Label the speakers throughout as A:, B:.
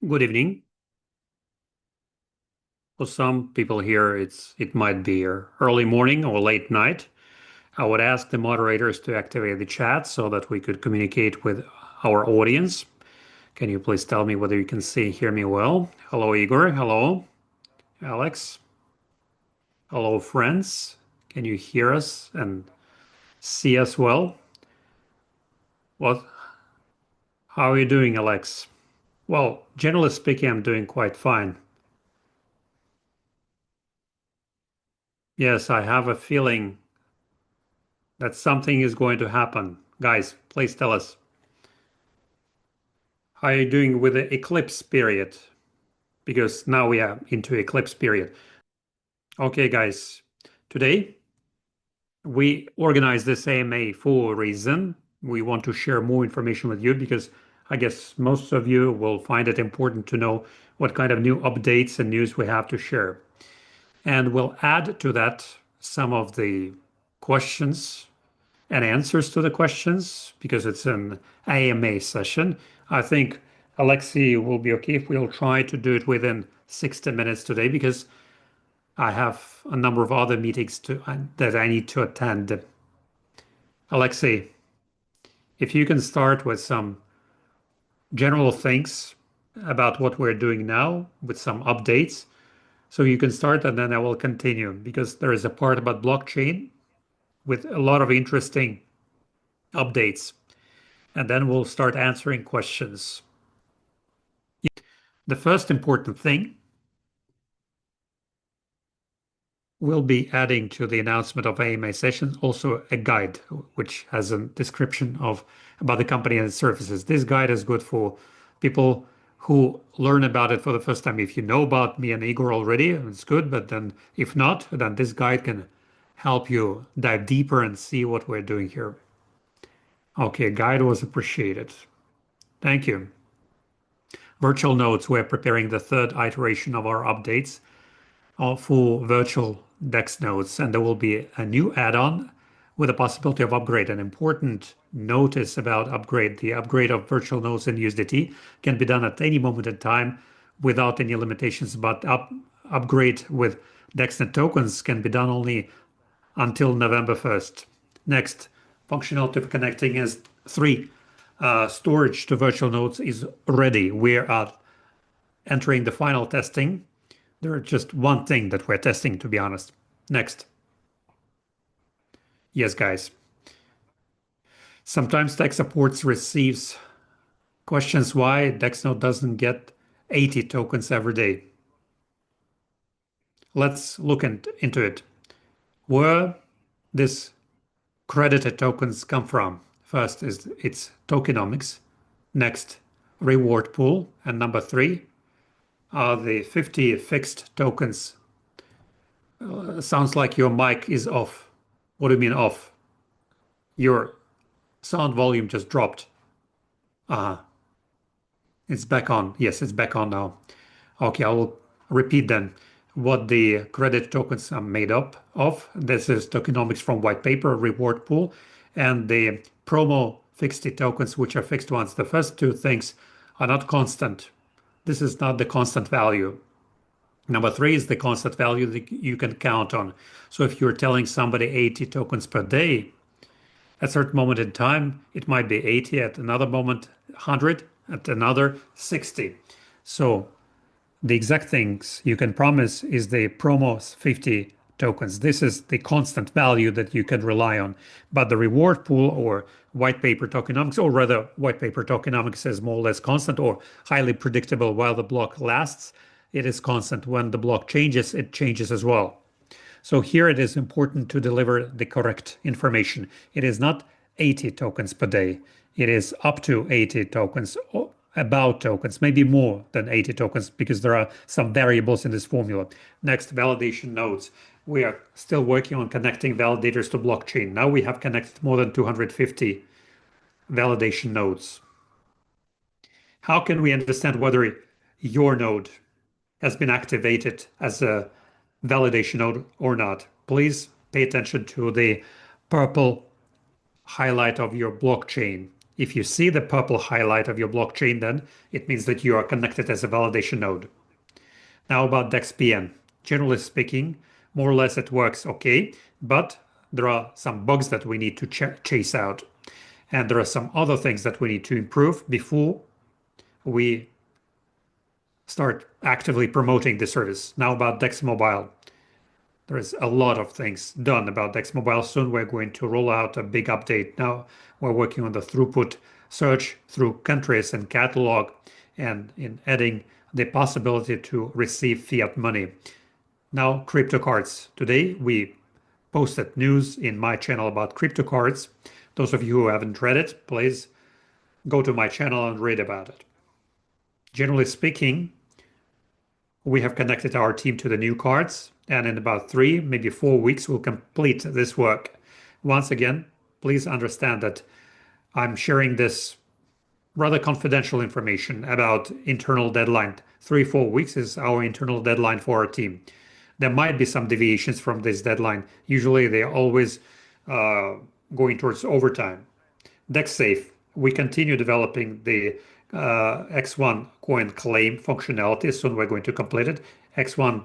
A: Good evening. For some people here, it might be early morning or late night. I would ask the moderators to activate the chat so that we could communicate with our audience. Can you please tell me whether you can see hear me well? Hello, Igor. Hello, Alex. Hello, friends. Can you hear us and see us well? What? How are you doing, Alex? Well, generally speaking, I'm doing quite fine. Yes, I have a feeling that something is going to happen. Guys, please tell us. How are you doing with the eclipse period? Because now we are into eclipse period. Okay, guys, today we organize this AMA for a reason. We want to share more information with you because I guess most of you will find it important to know what kind of new updates and news we have to share. And we'll add to that some of the questions and answers to the questions because it's an AMA session. I think Alexey will be okay if we'll try to do it within 60 minutes today because I have a number of other meetings that I need to attend. Alexey, if you can start with some general things about what we're doing now with some updates. So you can start and then I will continue because there is a part about blockchain with a lot of interesting updates. And then we'll start answering questions. The first important thing we'll be adding to the announcement of AMA sessions also a guide which has a description of about the company and its services. This guide is good for people who learn about it for the first time. If you know about me and Igor already, it's good, but then if not, then this guide can help you dive deeper and see what we're doing here. Okay, guide was appreciated. Thank you. Virtual nodes, we're preparing the third iteration of our updates for virtual DEX nodes, and there will be a new add-on with the possibility of upgrade. An important notice about upgrade, the upgrade of virtual nodes in USDT can be done at any moment in time without any limitations, but upgrade with DexNet tokens can be done only until November 1st. Next, functionality of connecting S3 storage to virtual nodes is ready. We are entering the final testing. There's just one thing that we're testing, to be honest. Next. Yes, guys. Sometimes tech supports receives questions why DexNode doesn't get 80 tokens every day. Let's look into it. Where this credited tokens come from? First is its tokenomics. Next, reward pool. And number 3 are the 50 fixed tokens. Sounds like your mic is off. What do you mean off? Your sound volume just dropped. It's back on. Yes, it's back on now. Okay, I will repeat then what the credit tokens are made up of. This is tokenomics from white paper, reward pool, and the promo fixed tokens, which are fixed ones. The first two things are not constant. This is not the constant value. Number 3 is the constant value that you can count on. So if you're telling somebody 80 tokens per day, at a certain moment in time, it might be 80, at another moment 100, at another 60. So the exact things you can promise is the promo 50 tokens. This is the constant value that you can rely on. But the reward pool or white paper tokenomics, or rather white paper tokenomics is more or less constant or highly predictable while the block lasts. It is constant. When the block changes, it changes as well. So here it is important to deliver the correct information. It is not 80 tokens per day. It is up to 80 tokens, about tokens, maybe more than 80 tokens because there are some variables in this formula. Next, validation nodes. We are still working on connecting validators to blockchain. Now we have connected more than 250 validation nodes. How can we understand whether your node has been activated as a validation node or not? Please pay attention to the purple highlight of your blockchain. If you see the purple highlight of your blockchain, then it means that you are connected as a validation node. Now about DexPN. Generally speaking, more or less it works okay, but there are some bugs that we need to chase out. And there are some other things that we need to improve before we start actively promoting the service. Now about DexMOBILE. There is a lot of things done about DexMOBILE. Soon we're going to roll out a big update. Now we're working on the throughput search through countries and catalog, and in adding the possibility to receive fiat money. Now crypto cards. Today we posted news in my channel about crypto cards. Those of you who haven't read it, please go to my channel and read about it. Generally speaking, we have connected our team to the new cards, and in about 3, maybe 4 weeks, we'll complete this work. Once again, please understand that I'm sharing this rather confidential information about internal deadline. 3-4 weeks is our internal deadline for our team. There might be some deviations from this deadline. Usually they are always going towards overtime. DexSAFE, we continue developing the X1 Coin Claim functionality. Soon we're going to complete it. X1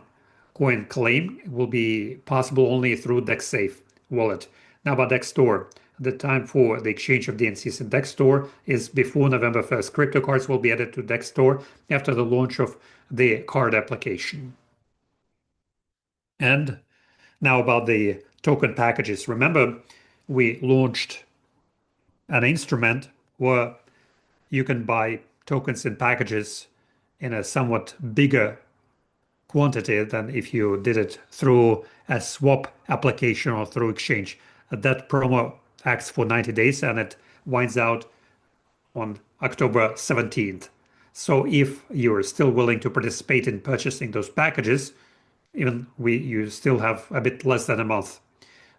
A: Coin Claim will be possible only through DexSafe wallet. Now about DexStore. The time for the exchange of DNCs in DexStore is before November 1st. Crypto cards will be added to DexStore after the launch of the card application. And now about the token packages. Remember, we launched an instrument where you can buy tokens in packages in a somewhat bigger quantity than if you did it through a swap application or through exchange. That promo acts for 90 days and it winds out on October 17th. So if you're still willing to participate in purchasing those packages, you still have a bit less than a month.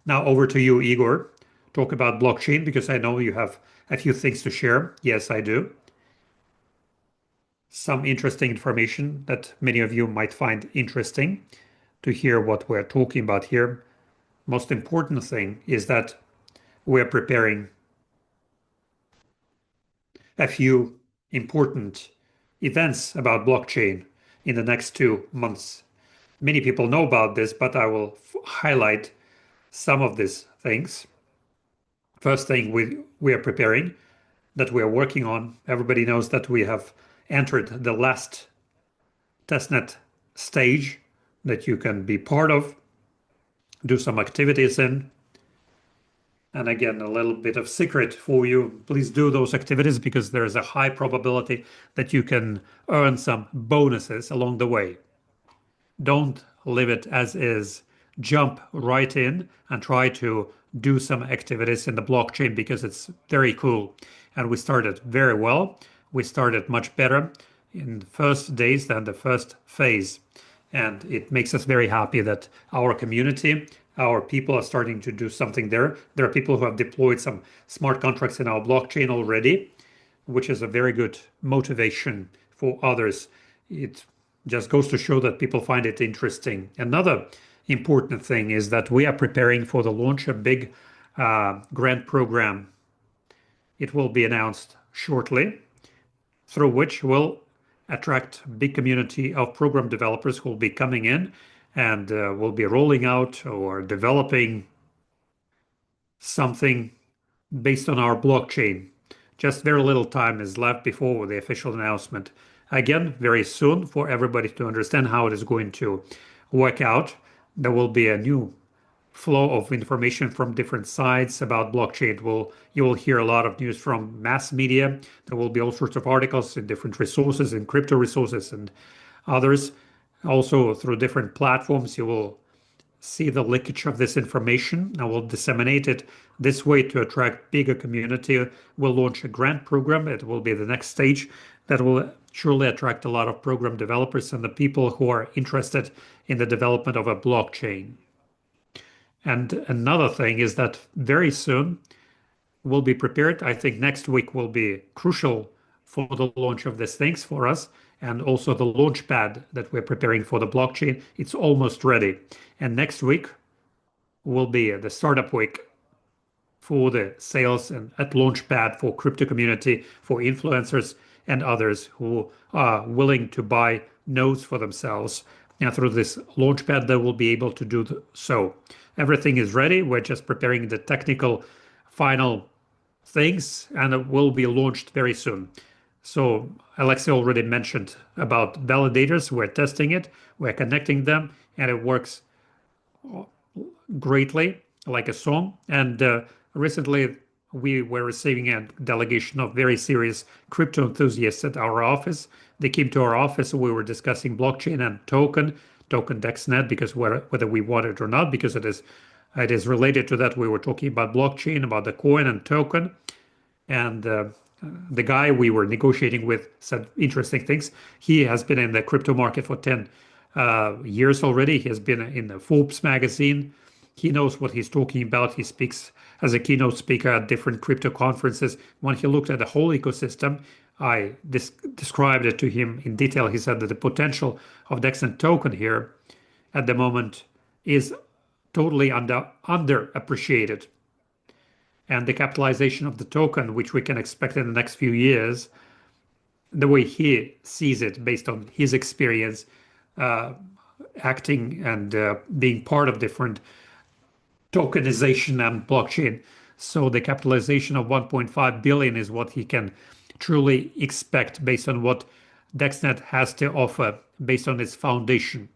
A: Now over to you, Igor. Talk about blockchain because I know you have a few things to share. Yes, I do. Some interesting information that many of you might find interesting to hear what we're talking about here. Most important thing is that we're preparing a few important events about blockchain in the next 2 months. Many people know about this, but I will highlight some of these things. First thing we are preparing, that we are working on, everybody knows that we have entered the last testnet stage that you can be part of, do some activities in. And again, a little bit of secret for you. Please do those activities because there is a high probability that you can earn some bonuses along the way. Don't leave it as is. Jump right in and try to do some activities in the blockchain because it's very cool. And we started very well. We started much better in the first days than the first phase. And it makes us very happy that our community, our people are starting to do something there. There are people who have deployed some smart contracts in our blockchain already, which is a very good motivation for others. It just goes to show that people find it interesting. Another important thing is that we are preparing for the launch of a big grant program. It will be announced shortly, through which we'll attract a big community of program developers who will be coming in and will be rolling out or developing something based on our blockchain. Just very little time is left before the official announcement. Again, very soon for everybody to understand how it is going to work out. There will be a new flow of information from different sides about blockchain. You will hear a lot of news from mass media. There will be all sorts of articles in different resources, in crypto resources and others. Also through different platforms, you will see the leakage of this information. I will disseminate it this way to attract bigger community. We'll launch a grant program. It will be the next stage that will surely attract a lot of program developers and the people who are interested in the development of a blockchain. And another thing is that very soon we'll be prepared. I think next week will be crucial for the launch of these things for us. And also the Launchpad that we're preparing for the blockchain, it's almost ready. And next week will be the startup week for the sales and at Launchpad for crypto community, for influencers and others who are willing to buy nodes for themselves. And through this Launchpad, they will be able to do so. Everything is ready. We're just preparing the technical final things, and it will be launched very soon. So Alexey already mentioned about validators. We're testing it, we're connecting them, and it works greatly like a song. And recently we were receiving a delegation of very serious crypto enthusiasts at our office. They came to our office. We were discussing blockchain and token DexNet, because whether we want it or not, because it is related to that. We were talking about blockchain, about the coin and token, and the guy we were negotiating with said interesting things. He has been in the crypto market for 10 years already. He has been in the Forbes magazine. He knows what he's talking about. He speaks as a keynote speaker at different crypto conferences. When he looked at the whole ecosystem, I described it to him in detail. He said that the potential of DexNet token here at the moment is totally underappreciated. And the capitalization of the token, which we can expect in the next few years, the way he sees it based on his experience acting and being part of different tokenization and blockchain. So the capitalization of 1.5 billion is what he can truly expect based on what DexNet has to offer, based on its foundation.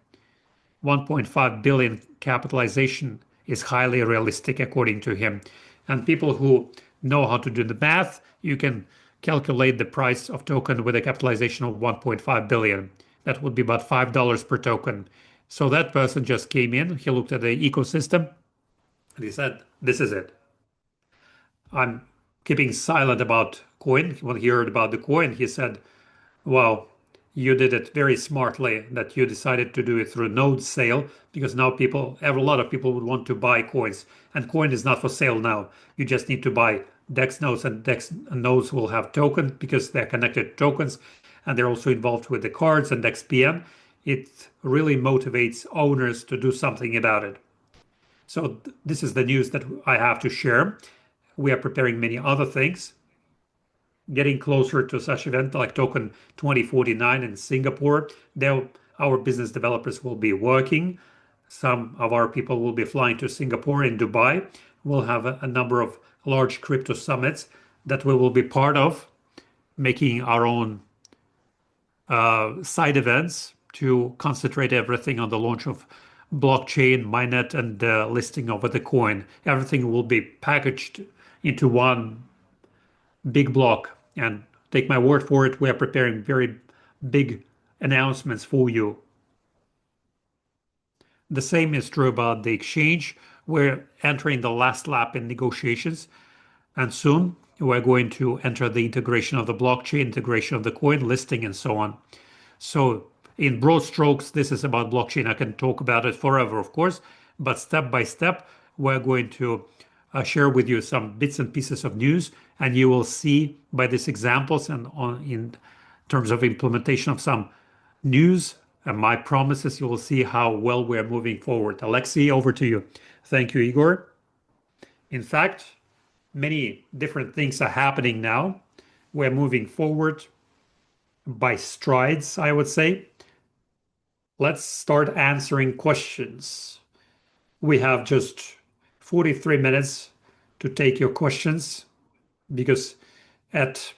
A: 1.5 billion capitalization is highly realistic according to him. And people who know how to do the math, you can calculate the price of token with a capitalization of 1.5 billion. That would be about $5 per token. So that person just came in, he looked at the ecosystem, and he said, this is it. I'm keeping silent about coin. When he heard about the coin, he said, wow, you did it very smartly that you decided to do it through node sale, because now a lot of people would want to buy coins, and coin is not for sale now. You just need to buy Dex nodes, and Dex nodes will have token because they're connected tokens, and they're also involved with the cards and DexPN. It really motivates owners to do something about it. So this is the news that I have to share. We are preparing many other things, getting closer to such event like Token 2049 in Singapore. There, our business developers will be working. Some of our people will be flying to Singapore and Dubai. We'll have a number of large crypto summits that we will be part of, making our own side events to concentrate everything on the launch of blockchain, mainnet, and listing of the coin. Everything will be packaged into one big block. And take my word for it, we are preparing very big announcements for you. The same is true about the exchange. We're entering the last lap in negotiations, and soon we're going to enter the integration of the blockchain, integration of the coin, listing, and so on. So in broad strokes, this is about blockchain. I can talk about it forever, of course, but step by step, we're going to share with you some bits and pieces of news, and you will see by these examples and in terms of implementation of some news and my promises, you will see how well we're moving forward. Alexey, over to you. Thank you, Igor. In fact, many different things are happening now. We're moving forward by strides, I would say. Let's start answering questions. We have just 43 minutes to take your questions, because at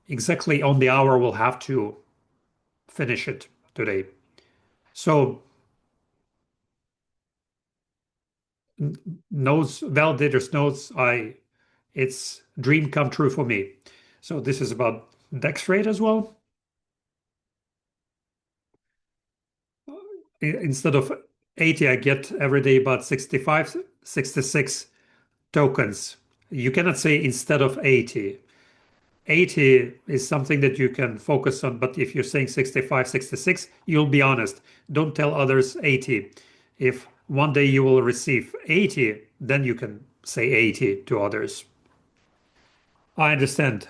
A: exactly on the hour, we'll have to finish it today. So nodes, validators nodes, it's dream come true for me. So this is about Dex rate as well. Instead of 80, I get every day about 65, 66 tokens. You cannot say instead of 80. 80 is something that you can focus on, but if you're saying 65, 66, you'll be honest. Don't tell others 80. If one day you will receive 80, then you can say 80 to others. I understand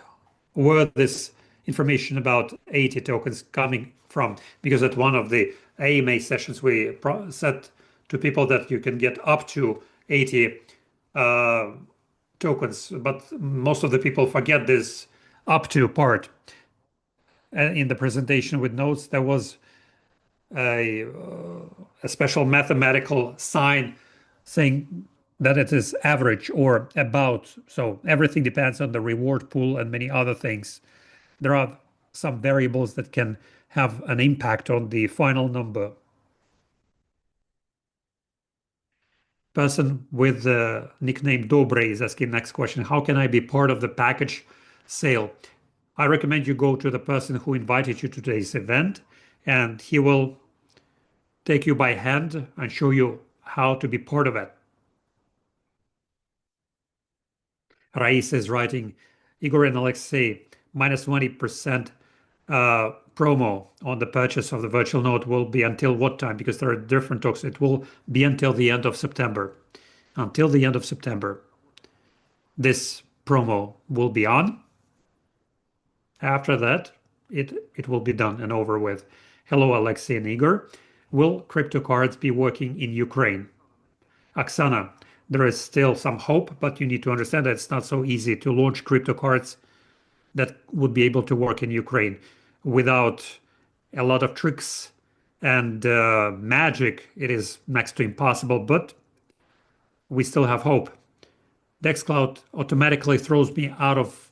A: where this information about 80 tokens coming from, because at one of the AMA sessions we said to people that you can get up to 80 uh, tokens, but most of the people forget this up to part. In the presentation with notes, there was a special mathematical sign saying that it is average or about. So everything depends on the reward pool and many other things. There are some variables that can have an impact on the final number. Person with the nickname Dobre is asking next question. How can I be part of the package sale? I recommend you go to the person who invited you to today's event, and he will take you by hand and show you how to be part of it. Rais is writing, Igor and Alexey, minus 20% promo on the purchase of the virtual node will be until what time? Because there are different talks. It will be until the end of September. Until the end of September, this promo will be on. After that, it will be done and over with. Hello, Alexey and Igor. Will crypto cards be working in Ukraine? Oksana, there is still some hope, but you need to understand that it's not so easy to launch crypto cards that would be able to work in Ukraine without a lot of tricks and magic. It is next to impossible, but we still have hope. DexCLOUD automatically throws me out of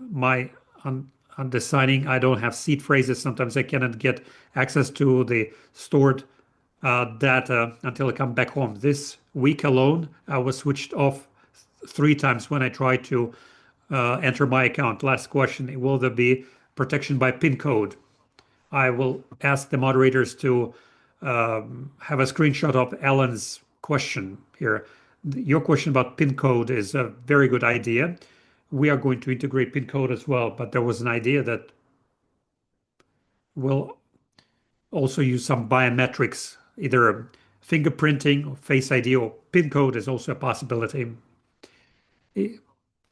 A: my on the signing. I don't have seed phrases. Sometimes I cannot get access to the stored data until I come back home. This week alone, I was switched off 3 times when I tried to enter my account. Last question, will there be protection by PIN code? I will ask the moderators to have a screenshot of Alan's question here. Your question about PIN code is a very good idea. We are going to integrate PIN code as well, but there was an idea that we'll also use some biometrics, either fingerprinting or Face ID or PIN code is also a possibility.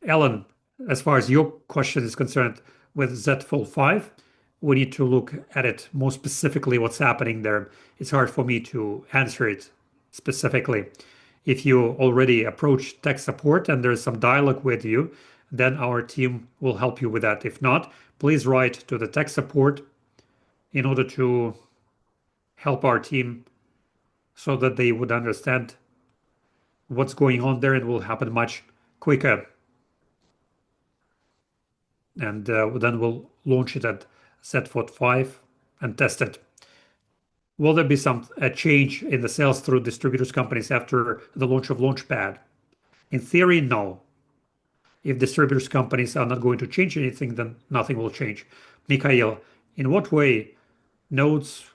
A: Alan, as far as your question is concerned with ZFull 5, we need to look at it more specifically what's happening there. It's hard for me to answer it specifically. If you already approach tech support and there's some dialogue with you, then our team will help you with that. If not, please write to the tech support in order to help our team so that they would understand what's going on there and will happen much quicker. And then we'll launch it at ZFull 5 and test it. Will there be a change in the sales through distributors companies after the launch of Launchpad? In theory, no. If distributors companies are not going to change anything, then nothing will change. Mikhail, in what way nodes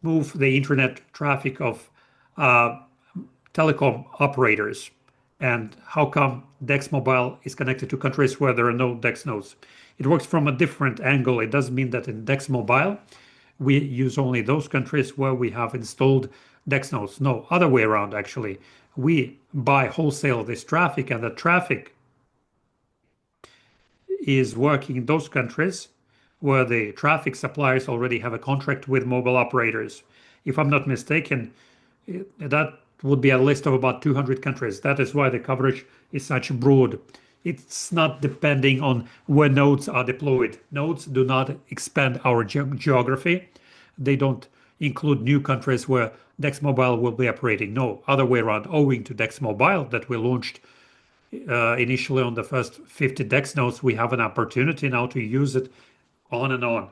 A: move the internet traffic of telecom operators? And how come DexMOBILE is connected to countries where there are no Dex nodes? It works from a different angle. It doesn't mean that in DexMOBILE, we use only those countries where we have installed Dex nodes. No, other way around, actually. We buy wholesale this traffic, and the traffic is working in those countries where the traffic suppliers already have a contract with mobile operators. If I'm not mistaken, that would be a list of about 200 countries. That is why the coverage is such broad. It's not depending on where nodes are deployed. Nodes do not expand our geography. They don't include new countries where DexMOBILE will be operating. No, other way around. Owing to DexMOBILE that we launched initially on the first 50 Dex nodes, we have an opportunity now to use it on and on.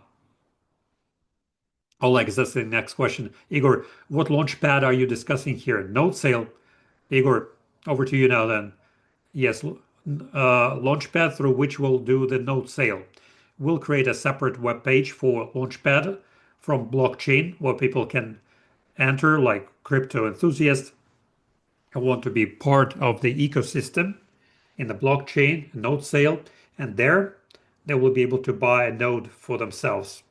A: Oleg, that's the next question. Igor, what launchpad are you discussing here? Node sale. Igor, over to you now then. Yes, launchpad through which we'll do the node sale. We'll create a separate web page for launchpad from blockchain where people can enter, like crypto enthusiasts and want to be part of the ecosystem in the blockchain node sale, and there they will be able to buy a node for themselves.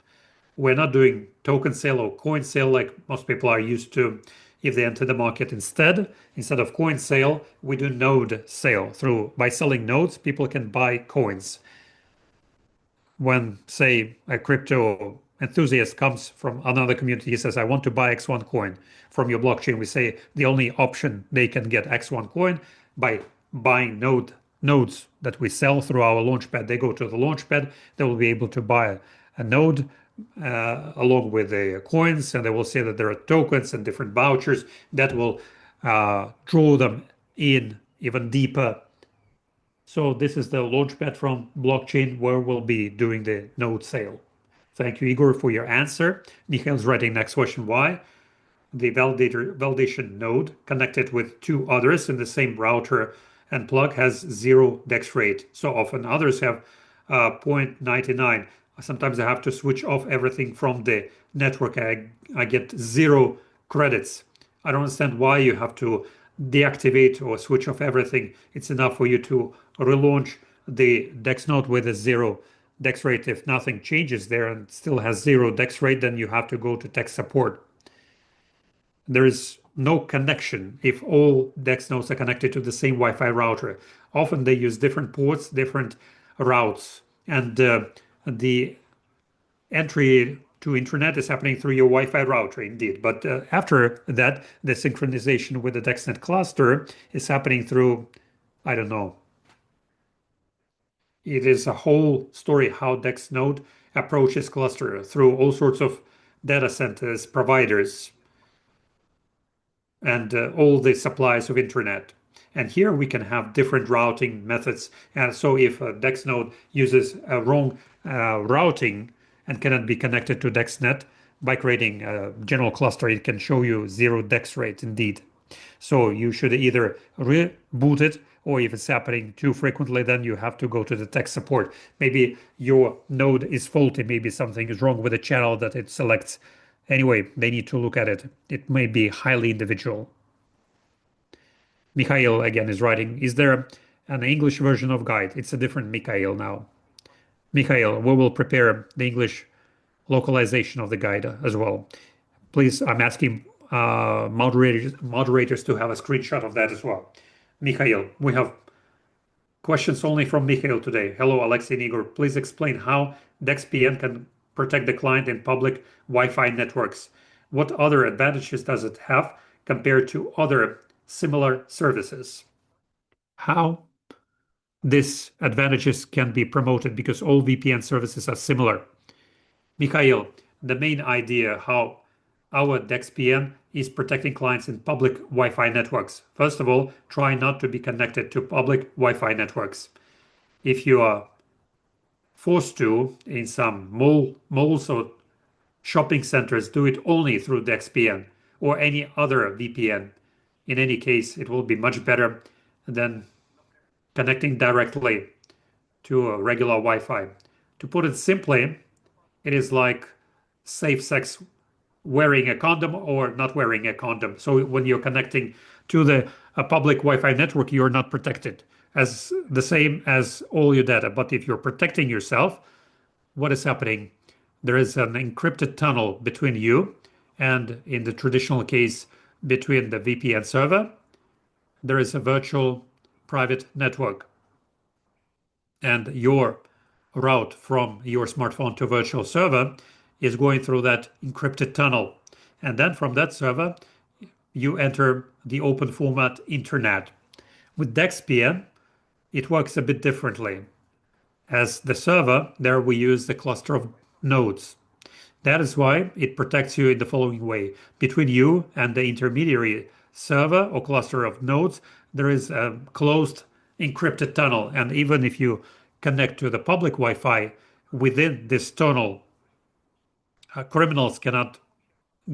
A: We're not doing token sale or coin sale like most people are used to if they enter the market. Instead of coin sale, we do node sale. By selling nodes, people can buy coins. When, say, a crypto enthusiast comes from another community. He says, I want to buy X1 coin from your blockchain. We say the only option they can get X1 coin by buying nodes that we sell through our Launchpad. They go to the Launchpad, they will be able to buy a node along with the coins, and they will say that there are tokens and different vouchers that will draw them in even deeper. So this is the Launchpad from blockchain where we'll be doing the node sale. Thank you, Igor, for your answer. Mikhail's writing next question. Why? The validation node connected with two others in the same router and plug has 0 dex rate. So often others have 0.99. Sometimes I have to switch off everything from the network. I get 0 credits. I don't understand why you have to deactivate or switch off everything. It's enough for you to relaunch the DEX node with a 0 dex rate. If nothing changes there and still has 0 dex rate, then you have to go to tech support. There is no connection if all DEX nodes are connected to the same Wi-Fi router. Often they use different ports, different routes, and the entry to internet is happening through your Wi-Fi router indeed. But after that, the synchronization with the DexNet cluster is happening through, I don't know. It is a whole story how DEX node approaches cluster through all sorts of data centers, providers, and all the supplies of internet. And here we can have different routing methods. And so if a DEX node uses a wrong routing and cannot be connected to DexNet, by creating a general cluster, it can show you 0 dex rate indeed. So you should either reboot it, or if it's happening too frequently, then you have to go to the tech support. Maybe your node is faulty, maybe something is wrong with the channel that it selects. Anyway, they need to look at it. It may be highly individual. Mikhail again is writing, is there an English version of guide? It's a different Mikhail now. Mikhail, we will prepare the English localization of the guide as well. Please, I'm asking moderators to have a screenshot of that as well. Mikhail, we have questions only from Mikhail today. Hello, Alexey and Igor. Please explain how DexPN can protect the client in public Wi-Fi networks. What other advantages does it have compared to other similar services? How these advantages can be promoted, because all VPN services are similar. Mikhail, the main idea how our DexPN is protecting clients in public Wi-Fi networks. First of all, try not to be connected to public Wi-Fi networks. If you are forced to, in some malls or shopping centers, do it only through DexPN or any other VPN. In any case, it will be much better than connecting directly to a regular Wi-Fi. To put it simply, it is like safe sex wearing a condom or not wearing a condom. So when you're connecting to a public Wi-Fi network, you're not protected, as the same as all your data. But if you're protecting yourself, what is happening? There is an encrypted tunnel between you and, in the traditional case, between the VPN server. There is a virtual private network, and your route from your smartphone to virtual server is going through that encrypted tunnel. And then from that server, you enter the open format internet. With DexPN, it works a bit differently. As the server, there we use the cluster of nodes. That is why it protects you in the following way. Between you and the intermediary server or cluster of nodes, there is a closed encrypted tunnel. And even if you connect to the public Wi-Fi, within this tunnel, criminals cannot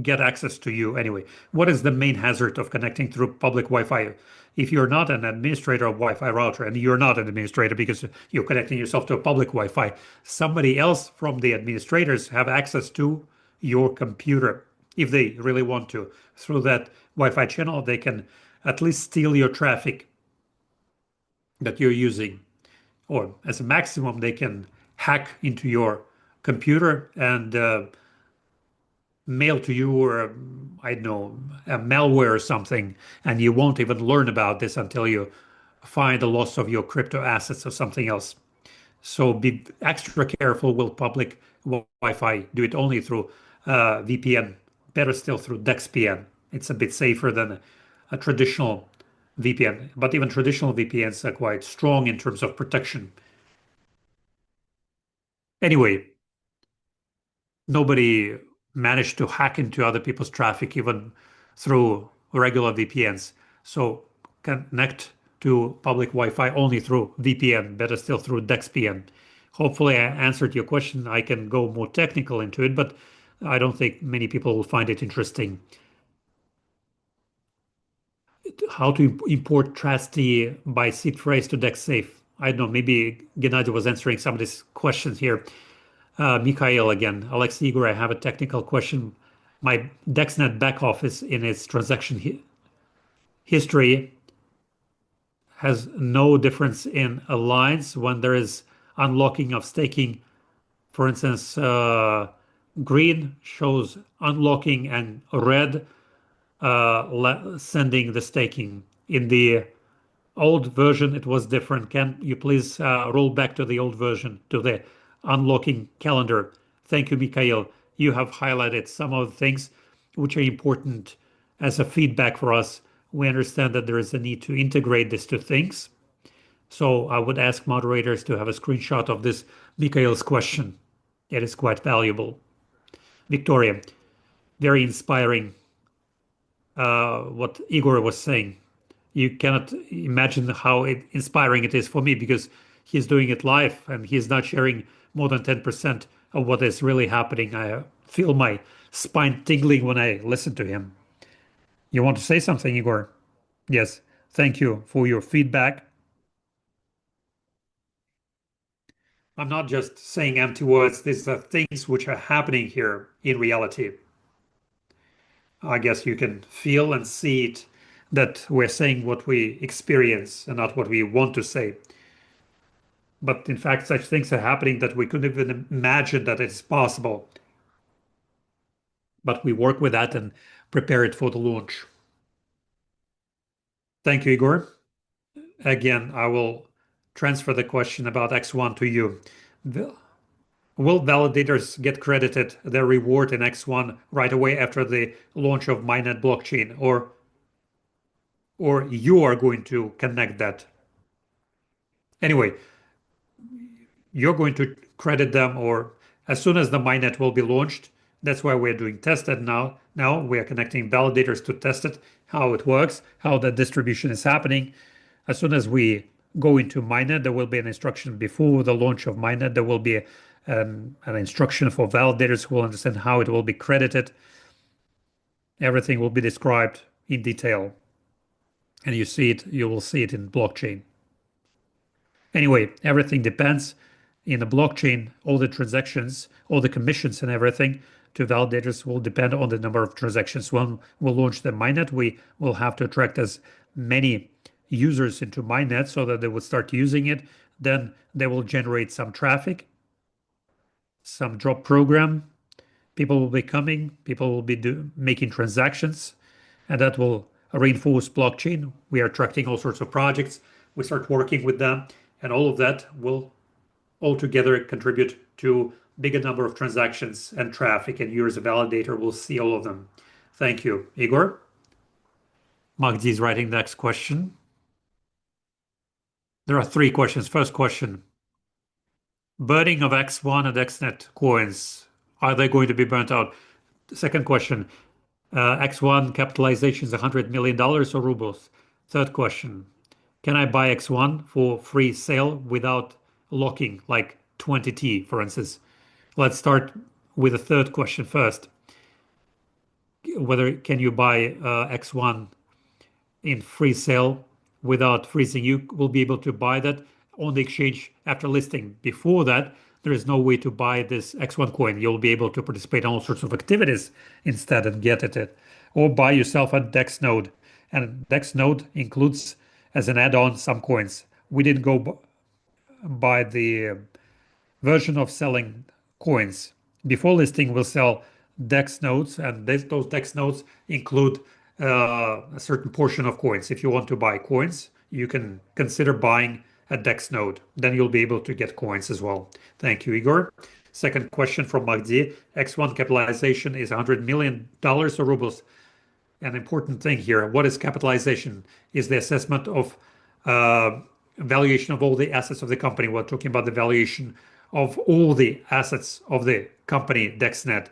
A: get access to you anyway. What is the main hazard of connecting through public Wi-Fi? If you're not an administrator of Wi-Fi router, and you're not an administrator because you're connecting yourself to a public Wi-Fi, somebody else from the administrators have access to your computer if they really want to. Through that Wi-Fi channel, they can at least steal your traffic that you're using. Or as a maximum, they can hack into your computer and mail to you, or I don't know, a malware or something, and you won't even learn about this until you find the loss of your crypto assets or something else. So be extra careful with public Wi-Fi. Do it only through VPN. Better still through DexPN. It's a bit safer than a traditional VPN. But even traditional VPNs are quite strong in terms of protection. Anyway, nobody managed to hack into other people's traffic even through regular VPNs. So connect to public Wi-Fi only through VPN, better still through DexPN. Hopefully I answered your question. I can go more technical into it, but I don't think many people will find it interesting. How to import trustee by seed phrase to DexSafe. I don't know, maybe Gennady was answering some of these questions here. Mikhail again. Alexey, Igor, I have a technical question. My DexNet back office in its transaction history has no difference in lines when there is unlocking of staking. For instance, green shows unlocking and red sending the staking. In the old version, it was different. Can you please roll back to the old version, to the unlocking calendar? Thank you, Mikhail. You have highlighted some of the things which are important as a feedback for us. We understand that there is a need to integrate this to things. So I would ask moderators to have a screenshot of this Mikhail's question. It is quite valuable. Victoria, very inspiring what Igor was saying. You cannot imagine how inspiring it is for me because he's doing it live and he's not sharing more than 10% of what is really happening. I feel my spine tingling when I listen to him. You want to say something, Igor? Yes. Thank you for your feedback. I'm not just saying empty words. These are things which are happening here in reality. I guess you can feel and see it, that we're saying what we experience and not what we want to say. But in fact, such things are happening that we couldn't even imagine that it's possible. But we work with that and prepare it for the launch. Thank you, Igor. Again, I will transfer the question about X1 to you. Will validators get credited their reward in X1 right away after the launch of mainnet blockchain, or you are going to connect that? Anyway, you're going to credit them, or as soon as the mainnet will be launched. That's why we're doing tested now. Now we are connecting validators to test it, how it works, how the distribution is happening. As soon as we go into mainnet, there will be an instruction before the launch of mainnet. There will be an instruction for validators who will understand how it will be credited. Everything will be described in detail. And you will see it in blockchain. Anyway, everything depends. In the blockchain, all the transactions, all the commissions and everything to validators will depend on the number of transactions. When we launch the mainnet, we will have to attract as many users into mainnet so that they will start using it. Then they will generate some traffic, some drop program. People will be coming, people will be making transactions, and that will reinforce blockchain. We are attracting all sorts of projects. We start working with them, and all of that will altogether contribute to bigger number of transactions and traffic, and you as a validator will see all of them. Thank you. Igor? Magdi is writing the next question. There are 3 questions. First question. Burning of X1 and DexNet coins. Are they going to be burnt out? Second question. X1 capitalization is $100 million or rubles? Third question. Can I buy X1 for free sale without locking, like 20T, for instance? Let's start with the third question first. Whether can you buy X1 in free sale without freezing? You will be able to buy that on the exchange after listing. Before that, there is no way to buy this X1 coin. You'll be able to participate in all sorts of activities instead and get it. Or buy yourself a Dex node. And Dex node includes as an add-on some coins. We didn't go by the version of selling coins. Before listing, we'll sell Dex nodes, and those Dex nodes include a certain portion of coins. If you want to buy coins, you can consider buying a Dex node. Then you'll be able to get coins as well. Thank you, Igor. Second question from Magdi. X1 capitalization is $100 million or rubles. An important thing here. What is capitalization? Is the assessment of valuation of all the assets of the company. We're talking about the valuation of all the assets of the company, DexNet,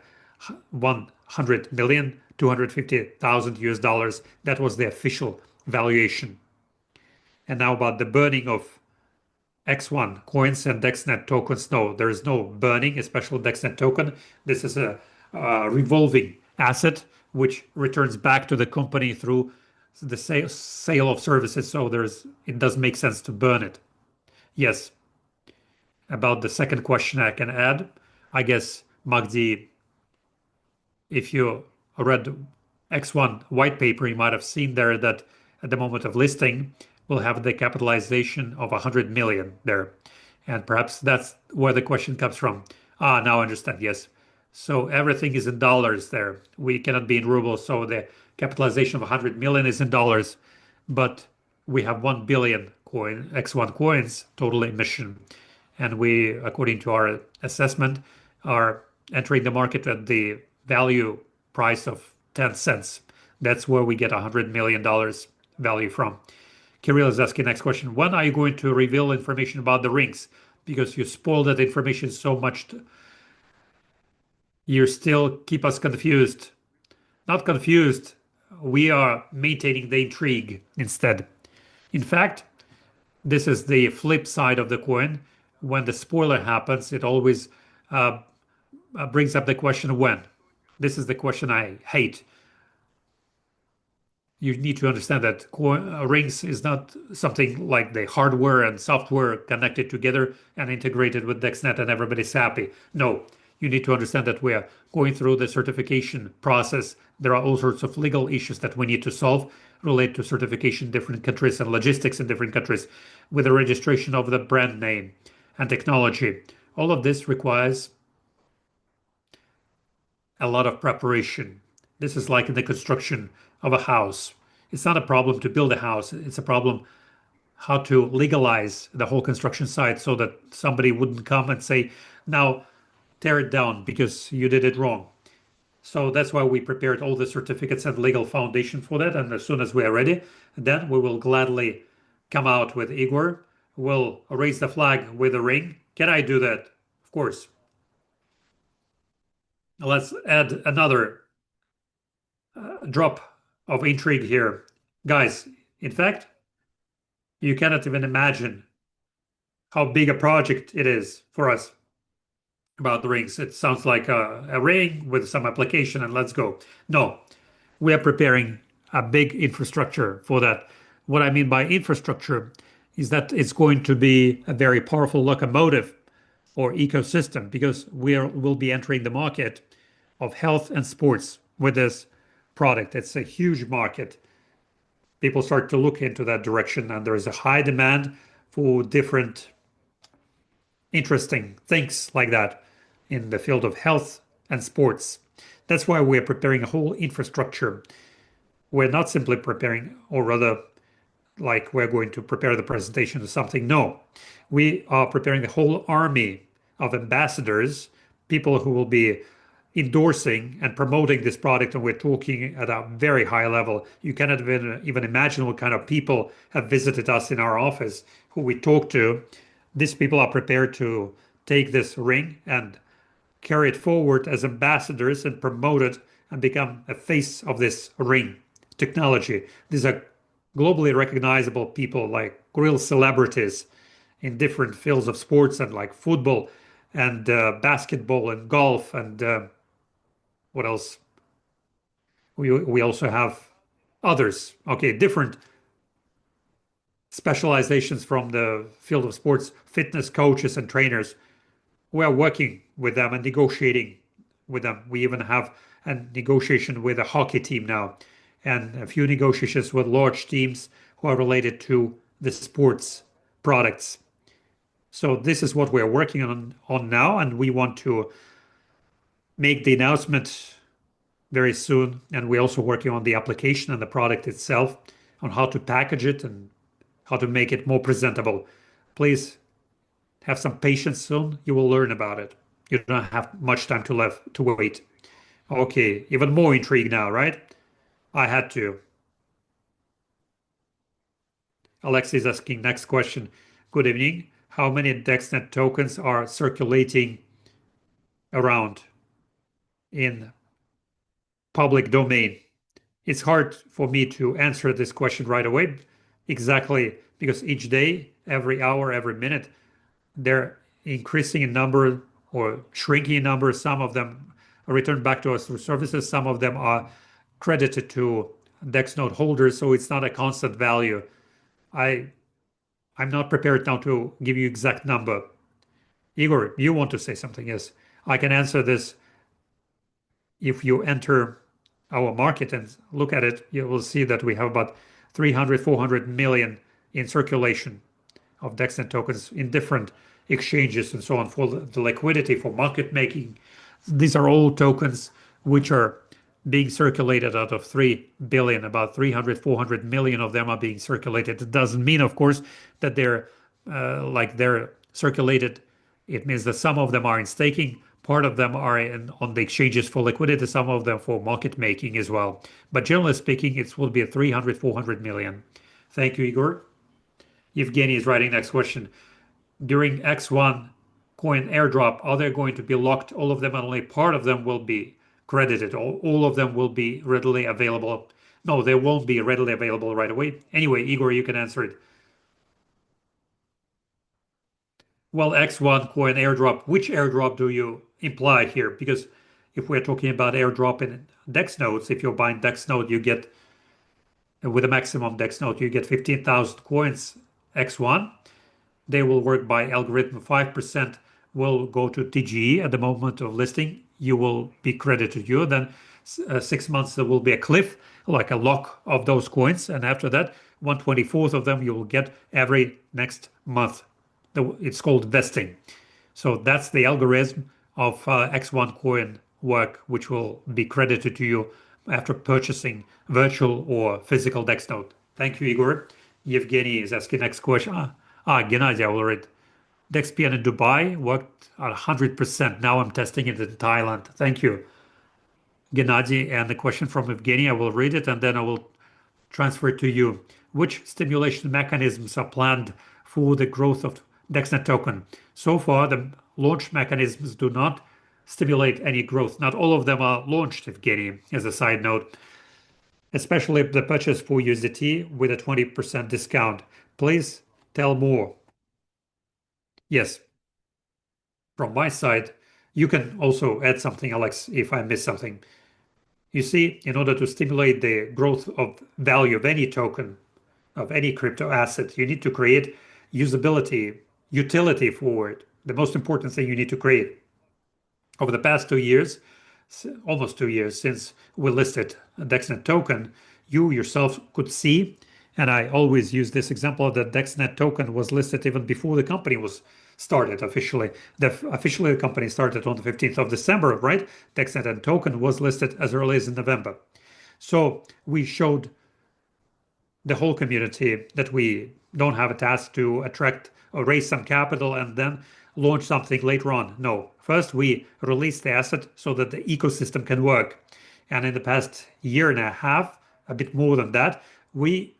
A: 100 million, 250,000 US dollars. That was the official valuation. And now about the burning of X1 coins and DexNet tokens. No, there is no burning a special DexNet token. This is a revolving asset which returns back to the company through the sale of services. So it doesn't make sense to burn it. Yes. About the second question I can add, I guess, Magdi, if you read X1 white paper, you might have seen there that at the moment of listing, we'll have the capitalization of 100 million there. And perhaps that's where the question comes from. Now I understand. Yes. So everything is in dollars there. We cannot be in rubles. So the capitalization of 100 million is in dollars, but we have 1 billion X1 coins total emission. And we, according to our assessment, are entering the market at the value price of 10 cents. That's where we get $100 million value from. Kirill is asking next question. When are you going to reveal information about the rings? Because you spoiled that information so much. You still keep us confused. Not confused. We are maintaining the intrigue instead. In fact, this is the flip side of the coin. When the spoiler happens, it always brings up the question when. This is the question I hate. You need to understand that rings is not something like the hardware and software connected together and integrated with DexNet and everybody's happy. No, you need to understand that we are going through the certification process. There are all sorts of legal issues that we need to solve related to certification in different countries and logistics in different countries with the registration of the brand name and technology. All of this requires a lot of preparation. This is like in the construction of a house. It's not a problem to build a house. It's a problem how to legalize the whole construction site so that somebody wouldn't come and say, now tear it down because you did it wrong. So that's why we prepared all the certificates and legal foundation for that. And as soon as we are ready, then we will gladly come out with Igor. We'll raise the flag with a ring. Can I do that? Of course. Let's add another drop of intrigue here. Guys, in fact, you cannot even imagine how big a project it is for us about the rings. It sounds like a ring with some application and let's go. No, we are preparing a big infrastructure for that. What I mean by infrastructure is that it's going to be a very powerful locomotive or ecosystem because we'll be entering the market of health and sports with this product. It's a huge market. People start to look into that direction and there is a high demand for different interesting things like that in the field of health and sports. That's why we're preparing a whole infrastructure. We're not simply preparing, or rather, like we're going to prepare the presentation or something. No, we are preparing a whole army of ambassadors, people who will be endorsing and promoting this product, and we're talking at a very high level. You cannot even imagine what kind of people have visited us in our office, who we talk to. These people are prepared to take this ring and carry it forward as ambassadors and promote it and become a face of this ring technology. These are globally recognizable people, like real celebrities in different fields of sports and like football and basketball and golf and what else? We also have others. Okay, different specializations from the field of sports, fitness coaches and trainers. We are working with them and negotiating with them. We even have a negotiation with a hockey team now and a few negotiations with large teams who are related to the sports products. So this is what we're working on now, and we want to make the announcement very soon. And we're also working on the application and the product itself, on how to package it and how to make it more presentable. Please have some patience soon. You will learn about it. You don't have much time to wait. Okay, even more intrigue now, right? I had to. Alexey is asking next question. Good evening. How many DexNet tokens are circulating around in public domain? It's hard for me to answer this question right away exactly because each day, every hour, every minute, they're increasing in number or shrinking in number. Some of them are returned back to us through services. Some of them are credited to DexNode holders, so it's not a constant value. I I'm not prepared now to give you exact number. Igor, you want to say something? Yes, I can answer this. If you enter our market and look at it, you will see that we have about 300, 400 million in circulation of DexNet tokens in different exchanges and so on for the liquidity, for market making. These are all tokens which are being circulated out of 3 billion, about 300, 400 million of them are being circulated. It doesn't mean, of course, that they're circulated. It means that some of them are in staking, part of them are on the exchanges for liquidity, some of them for market making as well. But generally speaking, it will be a 300, 400 million. Thank you, Igor. Evgeny is writing next question. During X1 Coin Airdrop, are they going to be locked? All of them, and only part of them will be credited. All of them will be readily available. No, they won't be readily available right away. Anyway, Igor, you can answer it. Well, X1 Coin Airdrop, which airdrop do you imply here? Because if we're talking about airdrop in Dex nodes, if you're buying Dex node, you get, with a maximum Dex node, you get 15,000 coins X1. They will work by algorithm. 5% will go to TGE at the moment of listing. You will be credited you. Then 6 months there will be a cliff, like a lock of those coins. And after that, 1/24th of them you will get every next month. It's called vesting. So that's the algorithm of X1 coin work, which will be credited to you after purchasing virtual or physical DEX node. Thank you, Igor. Evgeny is asking next question. Gennady, I will read. DexPN in Dubai worked at 100%. Now I'm testing it in Thailand. Thank you, Gennady. And the question from Evgeny, I will read it and then I will transfer it to you. Which stimulation mechanisms are planned for the growth of DexNet token? So far, the launch mechanisms do not stimulate any growth. Not all of them are launched, Evgeny, as a side note, especially the purchase for USDT with a 20% discount. Please tell more. Yes, from my side, you can also add something, Alex, if I miss something. You see, in order to stimulate the growth of value of any token, of any crypto asset, you need to create usability, utility for it. The most important thing you need to create. Over the past 2 years, almost 2 years since we listed a DexNet token, you yourself could see, and I always use this example, that DexNet token was listed even before the company was started officially. Officially, the company started on the 15th of December, right? DexNet and token was listed as early as in November. So we showed the whole community that we don't have a task to attract or raise some capital and then launch something later on. No, first we release the asset so that the ecosystem can work. And in the past year and a half, a bit more than that, we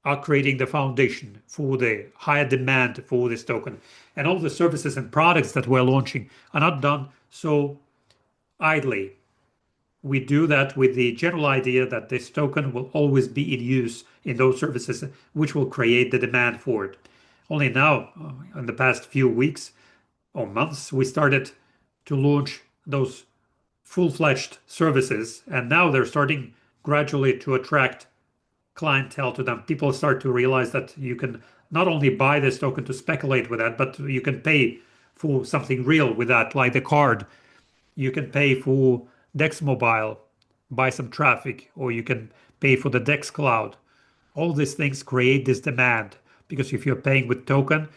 A: are creating the foundation for the higher demand for this token. And all the services and products that we're launching are not done so idly. We do that with the general idea that this token will always be in use in those services, which will create the demand for it. Only now, in the past few weeks or months, we started to launch those full-fledged services, and now they're starting gradually to attract clientele to them. People start to realize that you can not only buy this token to speculate with that, but you can pay for something real with that, like the card. You can pay for DexMOBILE, buy some traffic, or you can pay for the DexCLOUD. All these things create this demand because if you're paying with token,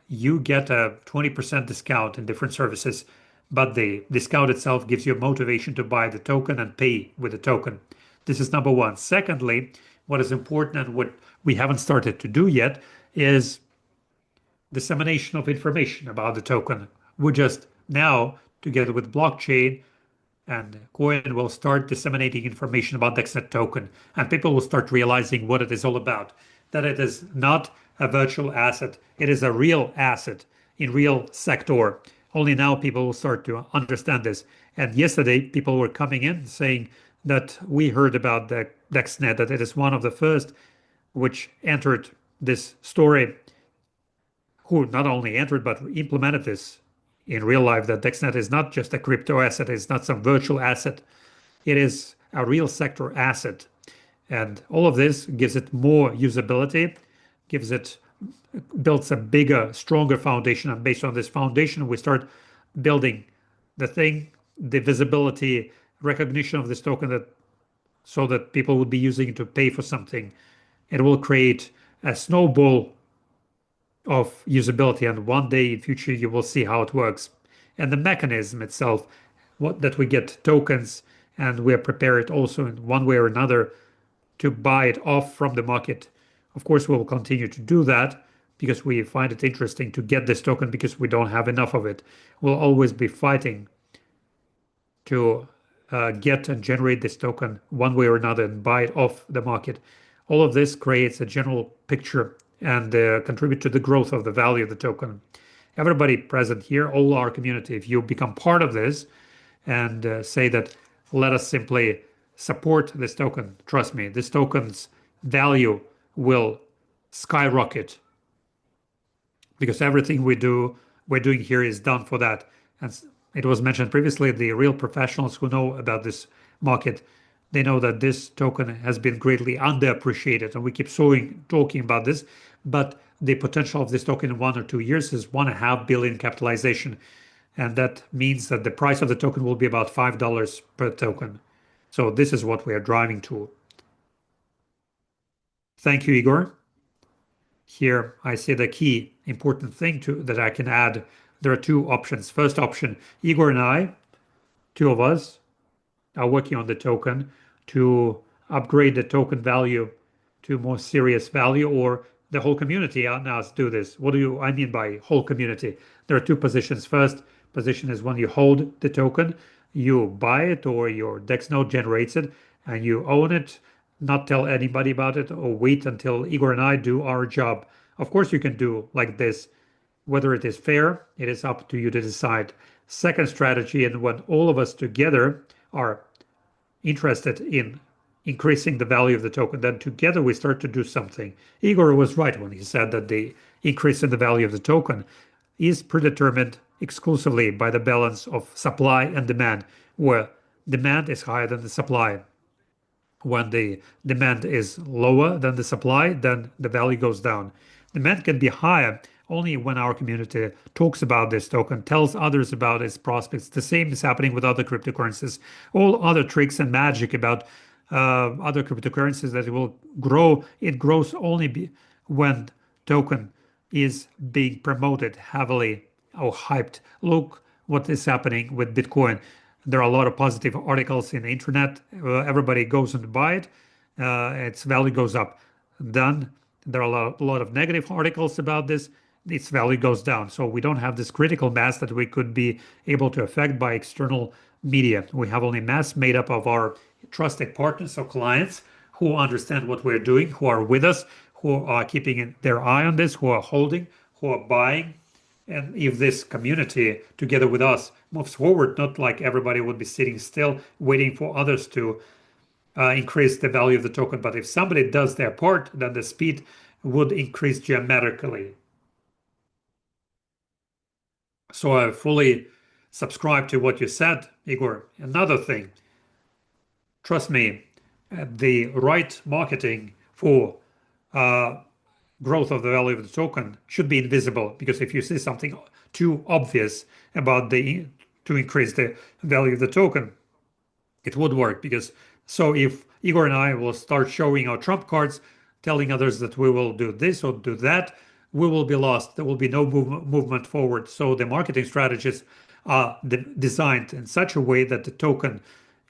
A: you get a 20% discount in different services, but the discount itself gives you a motivation to buy the token and pay with the token. This is number one. Secondly, what is important and what we haven't started to do yet is dissemination of information about the token. We just now, together with blockchain and Coin, will start disseminating information about DexNet token, and people will start realizing what it is all about. That it is not a virtual asset, it is a real asset in real sector. Only now people will start to understand this. And yesterday, people were coming in saying that we heard about the DexNet, that it is one of the first which entered this story, who not only entered but implemented this in real life, that DexNet is not just a crypto asset, it's not some virtual asset, it is a real sector asset. And all of this gives it more usability, builds a bigger, stronger foundation. And based on this foundation, we start building the thing, the visibility, recognition of this token, that so that people would be using it to pay for something. It will create a snowball of usability, and one day in future you will see how it works. And the mechanism itself, that we get tokens, and we are prepared also in one way or another to buy it off from the market. Of course, we will continue to do that because we find it interesting to get this token because we don't have enough of it. We'll always be fighting to get and generate this token one way or another and buy it off the market. All of this creates a general picture and contribute to the growth of the value of the token. Everybody present here, all our community, if you become part of this and say that, let us simply support this token, trust me, this token's value will skyrocket because everything we're doing here is done for that. And it was mentioned previously, the real professionals who know about this market, they know that this token has been greatly underappreciated, and we keep talking about this, but the potential of this token in 1 or 2 years is 1.5 billion capitalization. And that means that the price of the token will be about $5 per token. So this is what we are driving to. Thank you, Igor. Here I see the key important thing that I can add. There are two options. First option, Igor and I, two of us, are working on the token to upgrade the token value to more serious value, or the whole community now do this. What do I mean by whole community? There are two positions. First position is when you hold the token, you buy it or your DEX node generates it and you own it, not tell anybody about it or wait until Igor and I do our job. Of course, you can do like this. Whether it is fair, it is up to you to decide. Second strategy, and when all of us together are interested in increasing the value of the token, then together we start to do something. Igor was right when he said that the increase in the value of the token is predetermined exclusively by the balance of supply and demand, where demand is higher than the supply. When the demand is lower than the supply, then the value goes down. Demand can be higher only when our community talks about this token, tells others about its prospects. The same is happening with other cryptocurrencies. All other tricks and magic about other cryptocurrencies that it will grow, it grows only when token is being promoted heavily or hyped. Look what is happening with Bitcoin. There are a lot of positive articles in the internet. Everybody goes and buy it. Its value goes up. Then there are a lot of negative articles about this. Its value goes down. So we don't have this critical mass that we could be able to affect by external media. We have only mass made up of our trusted partners or clients who understand what we're doing, who are with us, who are keeping their eye on this, who are holding, who are buying. And if this community together with us moves forward, not like everybody would be sitting still waiting for others to increase the value of the token, but if somebody does their part, then the speed would increase geometrically. So I fully subscribe to what you said, Igor. Another thing, trust me, the right marketing for growth of the value of the token should be invisible, because if you see something too obvious about to increase the value of the token, it would work. Because so if Igor and I will start showing our trump cards, telling others that we will do this or do that, we will be lost. There will be no movement forward. So the marketing strategies are designed in such a way that the token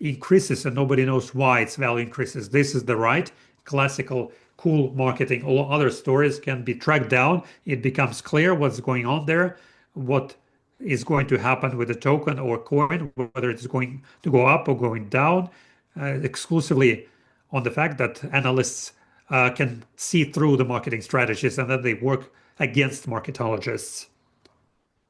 A: increases and nobody knows why its value increases. This is the right classical cool marketing. All other stories can be tracked down. It becomes clear what's going on there, what is going to happen with the token or coin, whether it's going to go up or going down, exclusively on the fact that analysts can see through the marketing strategies and that they work against marketologists.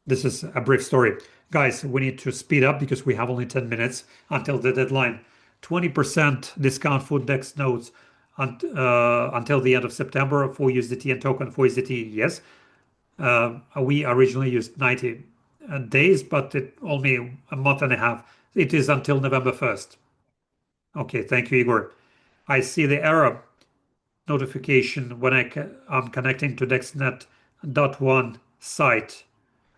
A: This is a brief story. Guys, we need to speed up because we have only 10 minutes until the deadline. 20% discount for DEX nodes until the end of September for USDT and token for USDT. Yes. We originally used 90 days, but it only a month and a half. It is until November 1st. Okay, thank you, Igor. I see the error notification when I'm connecting to dexnet.one site.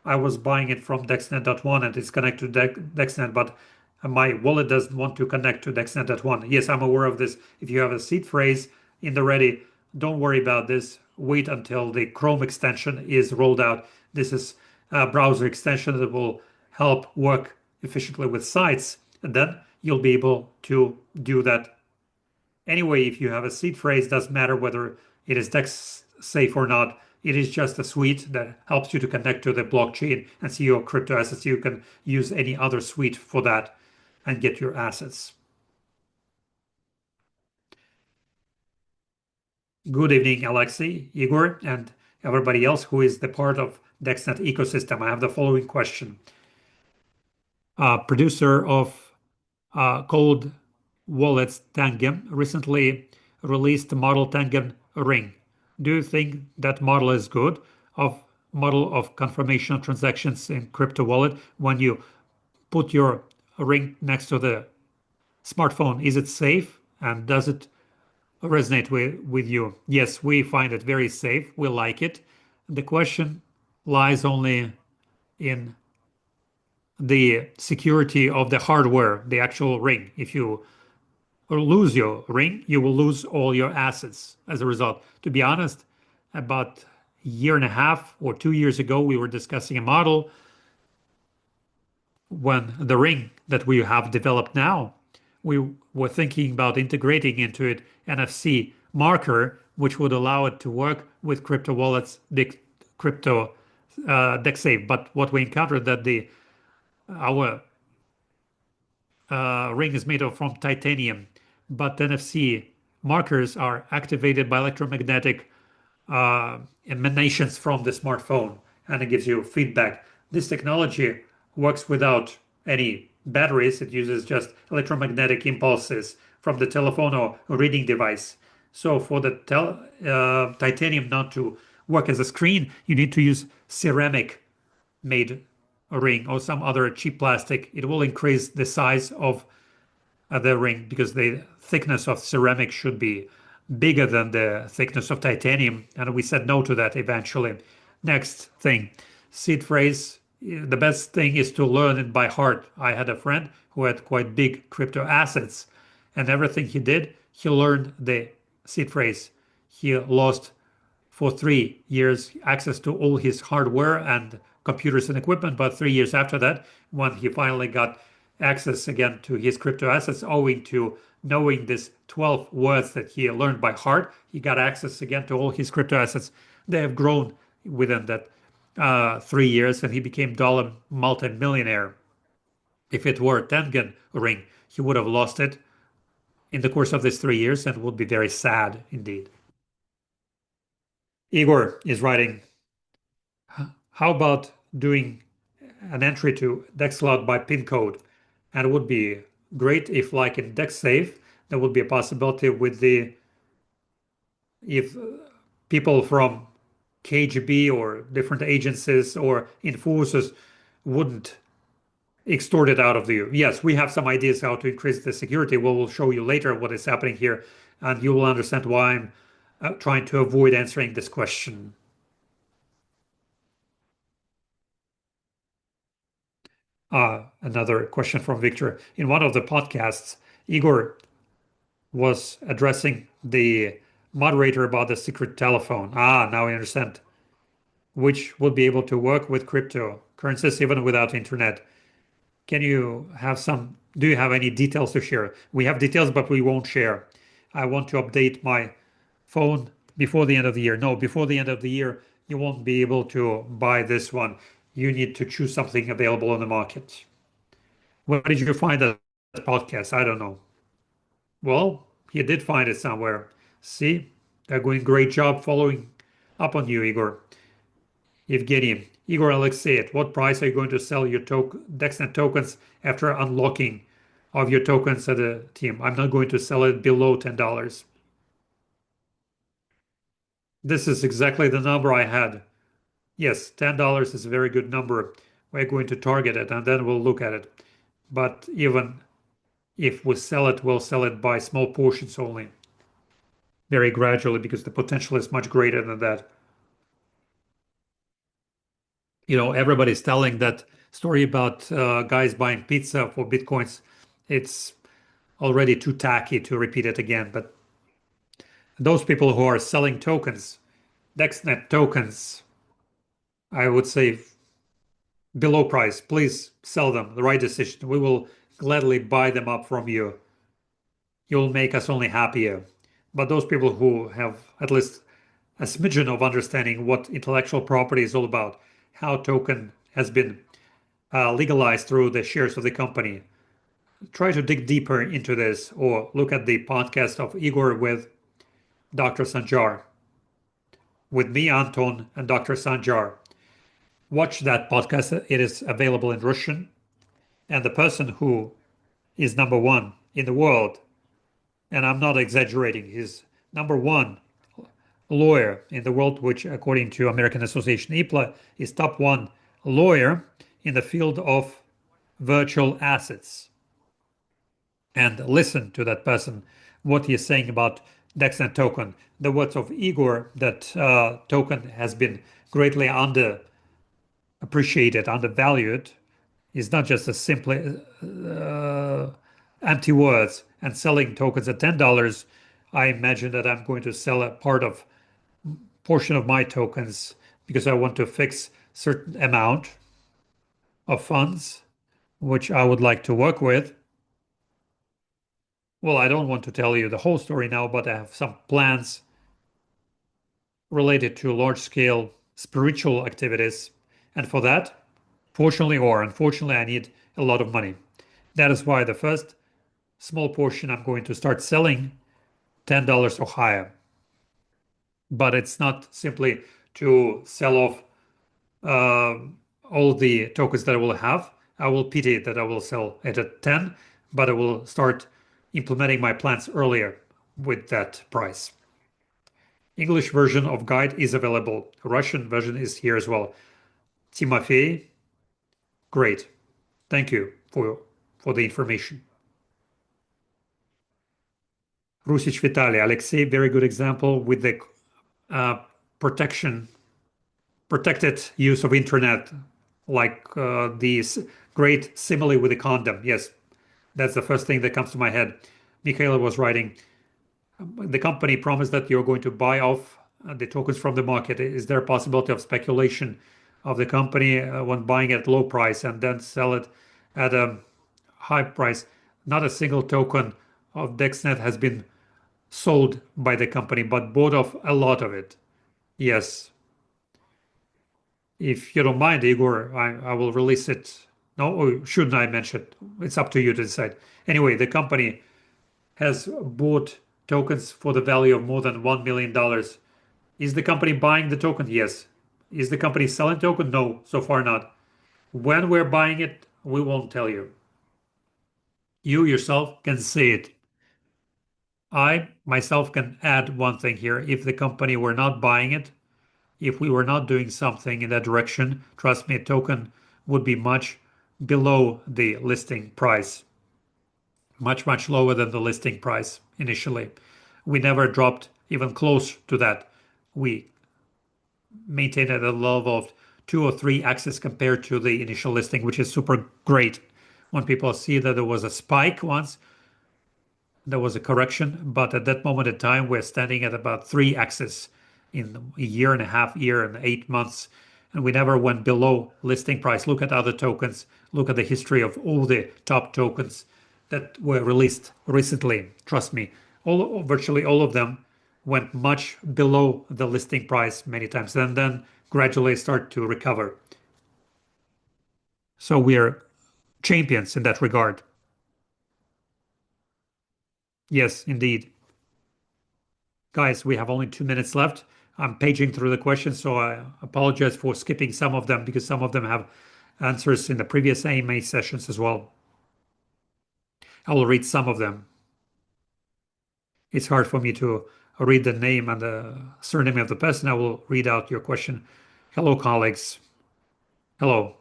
A: I was buying it from dexnet.one and it's connected to dexnet, but my wallet doesn't want to connect to dexnet.one. Yes, I'm aware of this. If you have a seed phrase in the ready, don't worry about this. Wait until the Chrome extension is rolled out. This is a browser extension that will help work efficiently with sites, and then you'll be able to do that. Anyway, if you have a seed phrase, doesn't matter whether it is DexSAFE or not. It is just a suite that helps you to connect to the blockchain and see your crypto assets. You can use any other suite for that and get your assets. Good evening, Alexey, Igor, and everybody else who is the part of DexNet ecosystem. I have the following question. Producer of cold wallets Tangem recently released the model Tangem Ring. Do you think that model is good? Of model of confirmation of transactions in crypto wallet when you put your ring next to the smartphone, is it safe and does it resonate with you? Yes, we find it very safe. We like it. The question lies only in the security of the hardware, the actual ring. If you lose your ring, you will lose all your assets as a result. To be honest, about a year and a half or 2 years ago, we were discussing a model when the ring that we have developed now, we were thinking about integrating into it NFC marker, which would allow it to work with crypto wallets, the crypto DexSafe. But what we encountered that our ring is made from titanium, but NFC markers are activated by electromagnetic emanations from the smartphone, and it gives you feedback. This technology works without any batteries. It uses just electromagnetic impulses from the telephone or reading device. So for the titanium not to work as a screen, you need to use ceramic made ring or some other cheap plastic. It will increase the size of the ring because the thickness of ceramic should be bigger than the thickness of titanium. And we said no to that eventually. Next thing, seed phrase. The best thing is to learn it by heart. I had a friend who had quite big crypto assets, and everything he did, he learned the seed phrase. He lost for 3 years access to all his hardware and computers and equipment, but 3 years after that, when he finally got access again to his crypto assets, owing to knowing this 12 words that he learned by heart, he got access again to all his crypto assets. They have grown within that 3 years, and he became dollar multi-millionaire. If it were a Tengen ring, he would have lost it in the course of these 3 years and would be very sad indeed. Igor is writing, how about doing an entry to DexCLOUD by PIN code? And it would be great if, like in DexSafe, there would be a possibility with if people from KGB or different agencies or enforcers wouldn't extort it out of you. Yes, we have some ideas how to increase the security. We'll show you later what is happening here, and you will understand why I'm trying to avoid answering this question. Another question from Victor. In one of the podcasts, Igor was addressing the moderator about the secret telephone. Now I understand. Which would be able to work with cryptocurrencies even without internet. Do you have any details to share? We have details, but we won't share. I want to update my phone before the end of the year. No, before the end of the year, you won't be able to buy this one. You need to choose something available on the market. Where did you find that podcast? I don't know. Well, you did find it somewhere. See, they're doing great job following up on you, Igor. Evgeny, Igor, Alexey, at what price are you going to sell your DexNet tokens after unlocking of your tokens at the team? I'm not going to sell it below $10. This is exactly the number I had. Yes, $10 is a very good number. We're going to target it and then we'll look at it. But even if we sell it, we'll sell it by small portions only, very gradually, because the potential is much greater than that. Everybody's telling that story about guys buying pizza for Bitcoins. It's already too tacky to repeat it again. But those people who are selling tokens, DexNet tokens, I would say below price, please sell them. The right decision. We will gladly buy them up from you. You'll make us only happier. But those people who have at least a smidgen of understanding what intellectual property is all about, how token has been legalized through the shares of the company, try to dig deeper into this or look at the podcast of Igor with Dr. Sanjar, with me, Anton, and Dr. Sanjar. Watch that podcast. It is available in Russian. And the person who is number one in the world, and I'm not exaggerating, he's number one lawyer in the world, which according to American Association IPLA is top one lawyer in the field of virtual assets. And listen to that person, what he is saying about DexNet token. The words of Igor, that token has been greatly underappreciated, undervalued, is not just a simply empty words. And selling tokens at $10, I imagine that I'm going to sell a portion of my tokens because I want to fix certain amount of funds which I would like to work with. Well, I don't want to tell you the whole story now, but I have some plans related to large-scale spiritual activities. And for that, fortunately or unfortunately, I need a lot of money. That is why the first small portion I'm going to start selling $10 or higher. But it's not simply to sell off all the tokens that I will have. I will pity that I will sell it at 10, but I will start implementing my plans earlier with that price. English version of guide is available. Russian version is here as well. Timofey, great. Thank you for the information. Rusich Vitaly, Alexey, very good example with the protected use of internet, like these great simile with the condom. Yes, that's the first thing that comes to my head. Mikhail was writing, the company promised that you're going to buy off the tokens from the market. Is there a possibility of speculation of the company when buying at low price and then sell it at a high price? Not a single token of DexNet has been sold by the company, but bought off a lot of it. Yes. If you don't mind, Igor, I will release it. No, or shouldn't I mention it? It's up to you to decide. Anyway, the company has bought tokens for the value of more than $1 million. Is the company buying the token? Yes. Is the company selling token? No, so far not. When we're buying it, we won't tell you. You yourself can see it. I myself can add one thing here. If the company were not buying it, if we were not doing something in that direction, trust me, a token would be much below the listing price. Much, much lower than the listing price initially. We never dropped even close to that. We maintained at a level of 2 or 3x compared to the initial listing, which is super great. When people see that there was a spike once, there was a correction, but at that moment in time, we're standing at about 3x in a year and a half, year and 8 months. And we never went below listing price. Look at other tokens. Look at the history of all the top tokens that were released recently. Trust me, virtually all of them went much below the listing price many times, and then gradually start to recover. So we are champions in that regard. Yes, indeed. Guys, we have only 2 minutes left. I'm paging through the questions, so I apologize for skipping some of them because some of them have answers in the previous AMA sessions as well. I will read some of them. It's hard for me to read the name and the surname of the person. I will read out your question. Hello, colleagues. Hello.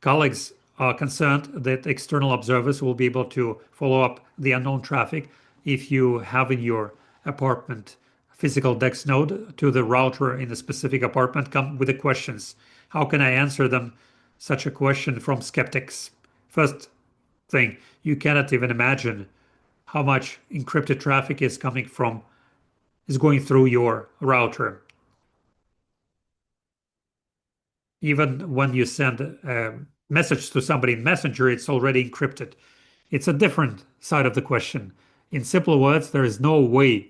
A: Colleagues are concerned that external observers will be able to follow up the unknown traffic if you have in your apartment physical DEX node to the router in a specific apartment. Come with the questions. How can I answer them? Such a question from skeptics. First thing, you cannot even imagine how much encrypted traffic is going through your router. Even when you send a message to somebody in Messenger, it's already encrypted. It's a different side of the question. In simple words, there is no way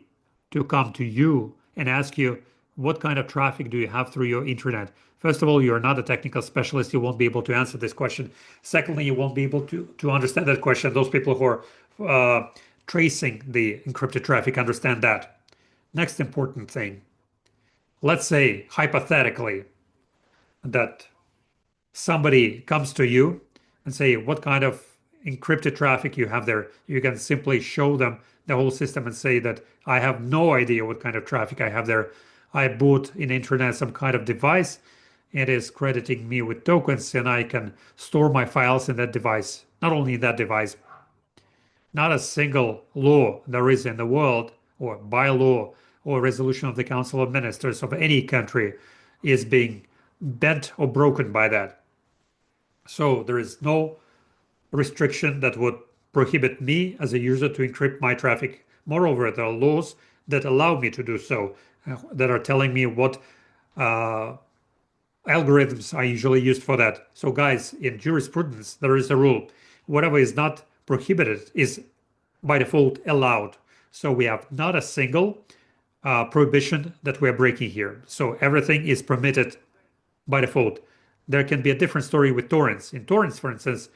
A: to come to you and ask you, what kind of traffic do you have through your internet? First of all, you're not a technical specialist. You won't be able to answer this question. Secondly, you won't be able to understand that question. Those people who are tracing the encrypted traffic understand that. Next important thing. Let's say, hypothetically, that somebody comes to you and say, what kind of encrypted traffic you have there. You can simply show them the whole system and say that I have no idea what kind of traffic I have there. I bought in internet some kind of device. It is crediting me with tokens and I can store my files in that device. Not only in that device, not a single law there is in the world or bylaw or resolution of the Council of Ministers of any country is being bent or broken by that. So there is no restriction that would prohibit me as a user to encrypt my traffic. Moreover, there are laws that allow me to do so, that are telling me what algorithms are usually used for that. So guys, in jurisprudence, there is a rule. Whatever is not prohibited is by default allowed. So we have not a single prohibition that we're breaking here. So everything is permitted by default. There can be a different story with torrents. In torrents, for instance,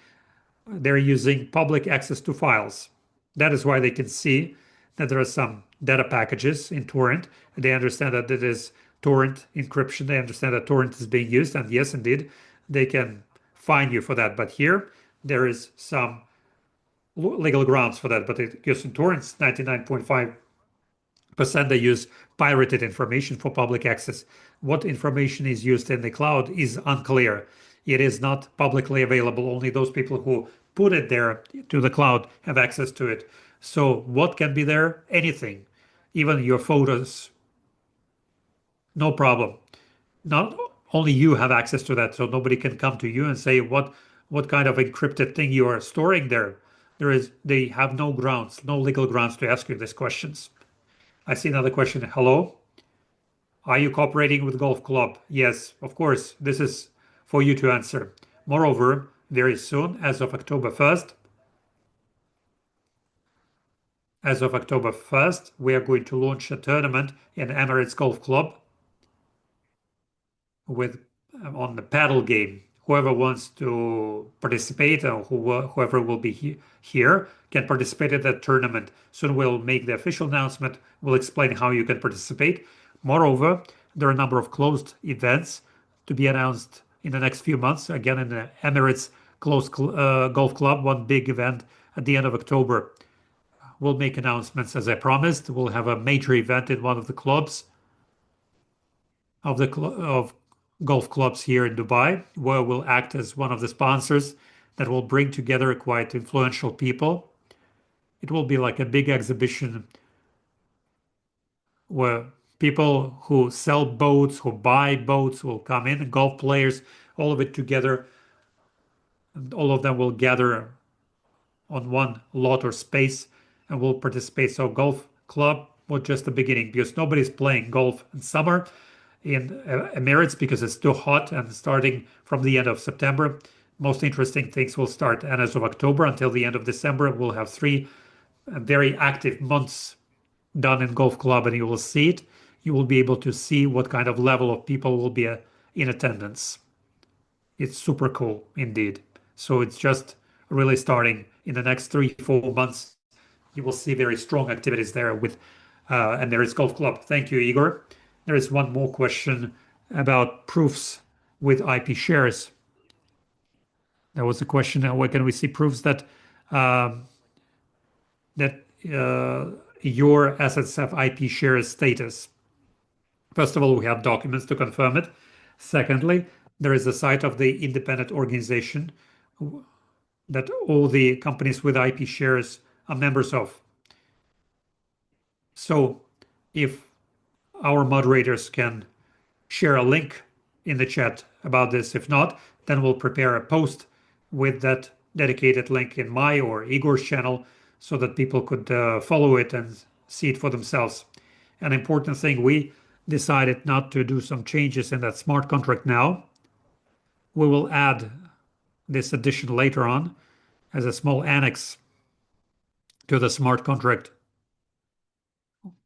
A: they're using public access to files. That is why they can see that there are some data packages in torrent. They understand that it is torrent encryption. They understand that torrent is being used. And yes, indeed, they can fine you for that. But here, there is some legal grounds for that. But because in torrents, 99.5% they use pirated information for public access. What information is used in the cloud is unclear. It is not publicly available. Only those people who put it there to the cloud have access to it. So what can be there? Anything, even your photos. No problem. Not only you have access to that, so nobody can come to you and say what kind of encrypted thing you are storing there. They have no grounds, no legal grounds to ask you these questions. I see another question. Hello. Are you cooperating with Golf Club? Yes, of course. This is for you to answer. Moreover, very soon, as of October 1st, we are going to launch a tournament in Emirates Golf Club with on the paddle game. Whoever wants to participate or whoever will be here can participate in that tournament. Soon we'll make the official announcement. We'll explain how you can participate. Moreover, there are a number of closed events to be announced in the next few months. Again, in the Emirates Golf Club, one big event at the end of October. We'll make announcements as I promised. We'll have a major event in one of the clubs of golf clubs here in Dubai, where we'll act as one of the sponsors that will bring together quite influential people. It will be like a big exhibition where people who sell boats, who buy boats will come in, golf players, all of it together, and all of them will gather on one lot or space and will participate. So golf club was just the beginning because nobody's playing golf in summer in Emirates because it's too hot, and starting from the end of September, most interesting things will start. And as of October until the end of December, we'll have 3 very active months done in Golf Club and you will see it, you will be able to see what kind of level of people will be in attendance. It's super cool indeed. So it's just really starting in the next 3-4 months. You will see very strong activities there with, and there is Golf Club. Thank you, Igor. There is one more question about proofs with IP shares. There was a question, where can we see proofs that that your assets have IP shares status? First of all, we have documents to confirm it. Secondly, there is a site of the independent organization that all the companies with IP shares are members of. So if our moderators can share a link in the chat about this, if not, then we'll prepare a post with that dedicated link in my or Igor's channel so that people could follow it and see it for themselves. An important thing, we decided not to do some changes in that smart contract now. We will add this addition later on as a small annex to the smart contract,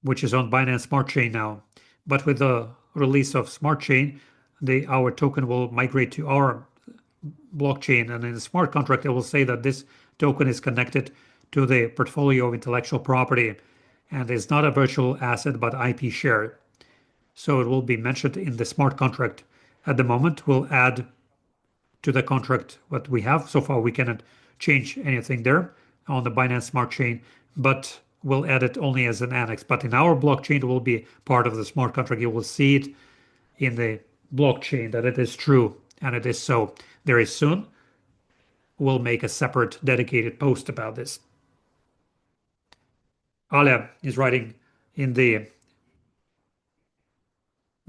A: which is on Binance Smart Chain now. But with the release of Smart Chain, our token will migrate to our blockchain, and in the smart contract, it will say that this token is connected to the portfolio of intellectual property and is not a virtual asset but IP share. So it will be mentioned in the smart contract. At the moment, we'll add to the contract what we have. So far, we cannot change anything there on the Binance Smart Chain, but we'll add it only as an annex. But in our blockchain, it will be part of the smart contract. You will see it in the blockchain that it is true, and it is so. Very soon, we'll make a separate dedicated post about this. Ale is writing in the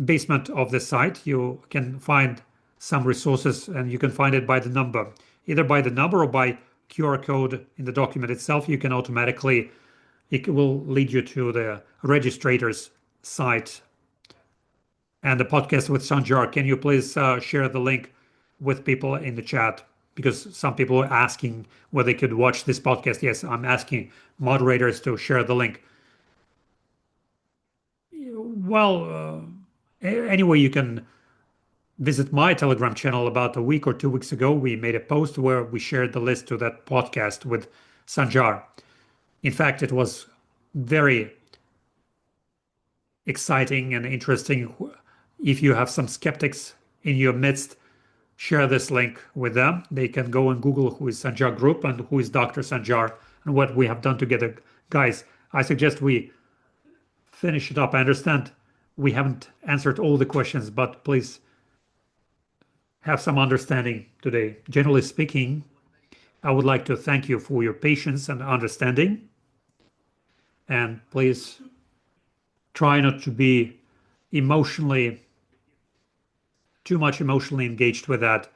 A: basement of the site. You can find some resources, and you can find it by the number, either by the number or by QR code in the document itself. You can automatically, it will lead you to the registrators site. And the podcast with Sanjar, can you please share the link with people in the chat? Because some people are asking whether they could watch this podcast. Yes, I'm asking moderators to share the link. Well, anyway, you can visit my Telegram channel. About a week or 2 weeks ago, we made a post where we shared the list to that podcast with Sanjar. In fact, it was very exciting and interesting. If you have some skeptics in your midst, share this link with them. They can go and Google who is Sanjar Group and who is Dr. Sanjar and what we have done together. Guys, I suggest we finish it up. I understand we haven't answered all the questions, but please have some understanding today. Generally speaking, I would like to thank you for your patience and understanding. And please try not to be too much emotionally engaged with that,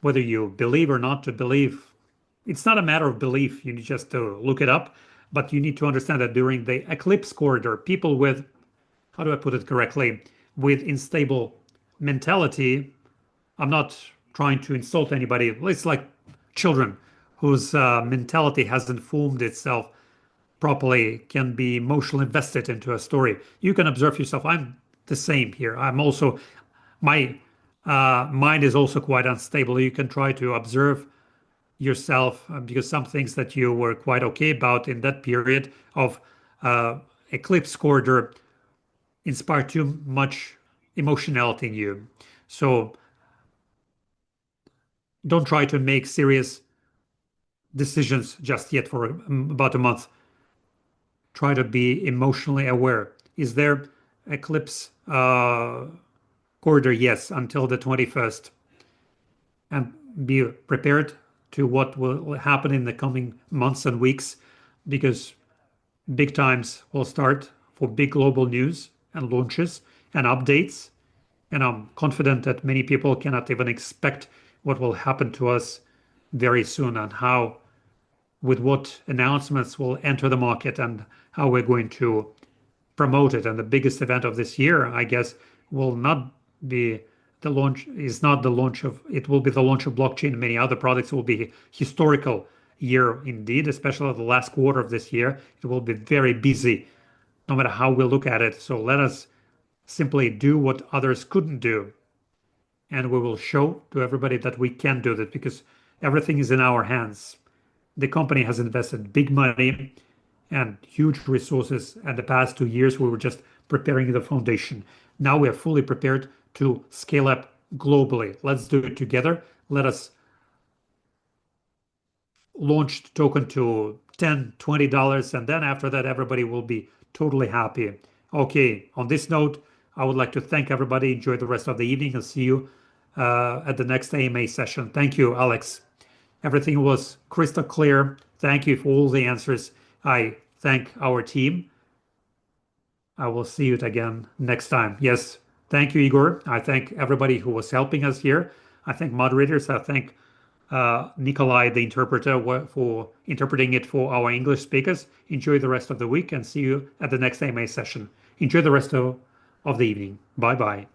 A: whether you believe or not to believe. It's not a matter of belief. You need just to look it up, but you need to understand that during the eclipse corridor, people with, how do I put it correctly, with unstable mentality, I'm not trying to insult anybody. It's like children whose mentality hasn't formed itself properly can be emotionally invested into a story. You can observe yourself. I'm the same here. I'm also, my mind is also quite unstable. You can try to observe yourself because some things that you were quite okay about in that period of eclipse corridor inspire too much emotionality in you. So don't try to make serious decisions just yet for about a month. Try to be emotionally aware. Is there eclipse corridor? Yes, until the 21st. And be prepared to what will happen in the coming months and weeks, because big times will start for big global news and launches and updates. And I'm confident that many people cannot even expect what will happen to us very soon and how, with what announcements will enter the market and how we're going to promote it. And the biggest event of this year, I guess, will not be the launch, is not the launch of, it will be the launch of blockchain and many other products. It will be a historical year indeed, especially the last quarter of this year. It will be very busy no matter how we look at it. So let us simply do what others couldn't do. And we will show to everybody that we can do that because everything is in our hands. The company has invested big money and huge resources. And the past 2 years, we were just preparing the foundation. Now we are fully prepared to scale up globally. Let's do it together. Let us launch the token to $10, $20, and then after that, everybody will be totally happy. Okay, on this note, I would like to thank everybody. Enjoy the rest of the evening and see you at the next AMA session. Thank you, Alex. Everything was crystal clear. Thank you for all the answers. I thank our team. I will see you again next time. Yes, thank you, Igor. I thank everybody who was helping us here. I thank moderators. I thank Nikolai, the interpreter, for interpreting it for our English speakers. Enjoy the rest of the week and see you at the next AMA session. Enjoy the rest of the evening. Bye-bye.